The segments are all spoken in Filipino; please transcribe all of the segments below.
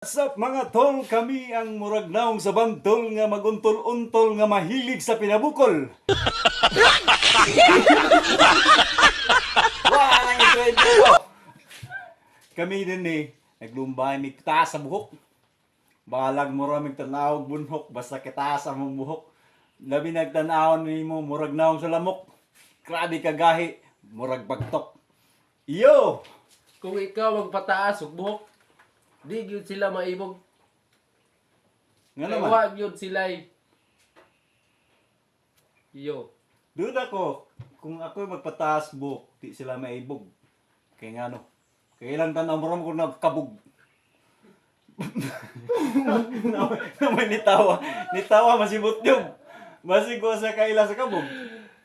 Sa mga tol, kami ang murag naong sa bantol nga maguntol-untol nga mahilig sa pinabukol. Wala nang intro. Kami din naglumbay may taas sa buhok. Balag mo raming tanawag bunhok, basta kitaas ang mong buhok. Labi nagtanawon ni mo, murag naong sa lamok. Grabe kagahi, murag bagtok. Iyo! Kung ikaw magpataas og buhok, di gyud sila maibog. Nga Kaya naman, wa gyud sila Yo. doon ako, kung ako magpataas buhok, di sila maibog. Kaya nga no, kailan tanaw mo rin kung nagkabog. Naman nitawa masibot yung. Masigwa sa kaila sa kabog.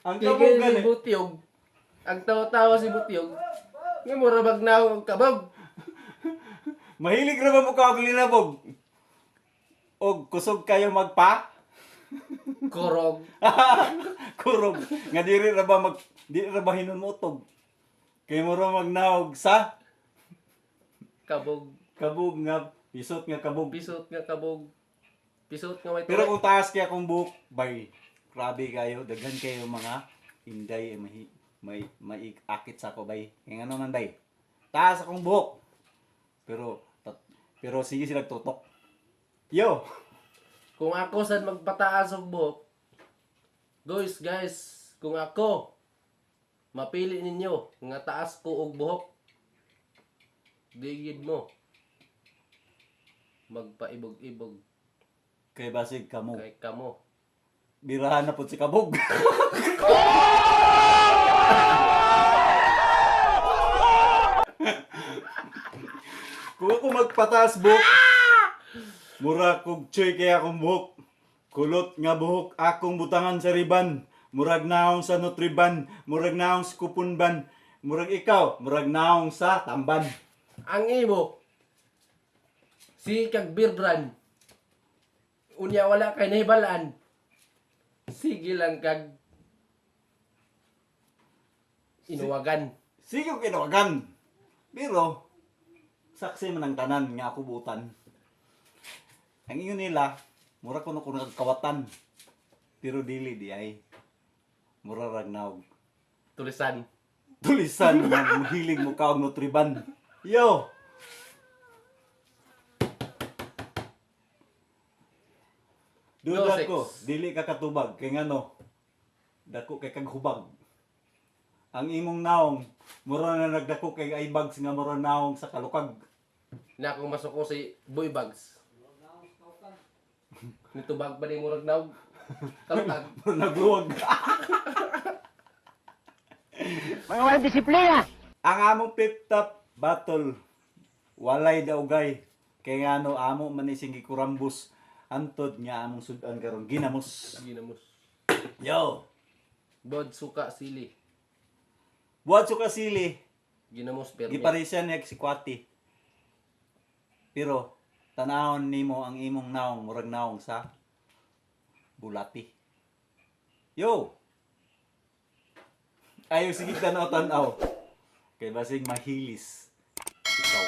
Ang kabog Tigil si gani. Butyog. Ang tawa-tawa si Butyog. Nga mura bagnaw og kabog. Mahilig ra ba mo ka og linabog? Og kusog kayo magpa? Korog. Kurog. Nga di ra ba hinumutog? Kay mo ra magnaog sa Kabog. kabog nga pisot nga kabog. Pisot nga kabog. Pisot nga may Pero tuloy. kung taas kaya akong buhok, bay, grabe kayo, daghan kayo mga hinday, may akit sa ako, bay. Kaya nga naman, bay, taas akong buhok. Pero sige sila tutok. Yo! Kung ako sad magpataas og buhok, guys, kung ako mapili ninyo nga taas ko og buhok, digid mo magpaibog-ibog Kay basig kamo. kay kamo. Birahan na po si kabog. Kung ako magpataas buhok, mura kog choy kaya akong buhok. Kulot nga buhok akong butangan sa riban. Murag naong sa Nutriban, murag naong sa Kupunban, murag ikaw, murag naong sa Tamban. Ang imo si kag beer brand. Unya wala kay nahibalaan. Sige lang kag inuwagan. Sige ko kinawagan. Pero, saksi man ang tanan nga ako butan. Ang ingon nila, mura ko na kung nagkawatan. Pero dili di ay. Mura ragnaw. Tulisan. Tulisan nga mahilig mo ka og Nutriban. Yo! No Duda sex. ko, dili ka katubag. Kay ngano, dako kay kag hubag. Ang imong naong, mura na nagdako kay ibags nga mura naong sa kalukag. Na akong masuko si Boy Bags. Nitubag ba ni murag naog? Kalutag. Mura nagluwag. Mga walang disiplina. Ang among pip-top battle, walay daugay. Kay ngano amo man ising gikurambos. Antod nga among sudan karon ginamos. Ginamos. Yo! Bod suka sili. Buhat suka sili. Ginamos permi. Giparisyan niya si Kwati. Pero, tanahon nimo ang imong naong, murag naong sa bulati. Yo! Ayaw sige tanaw-tanaw. Kay basig mahilis. Ikaw.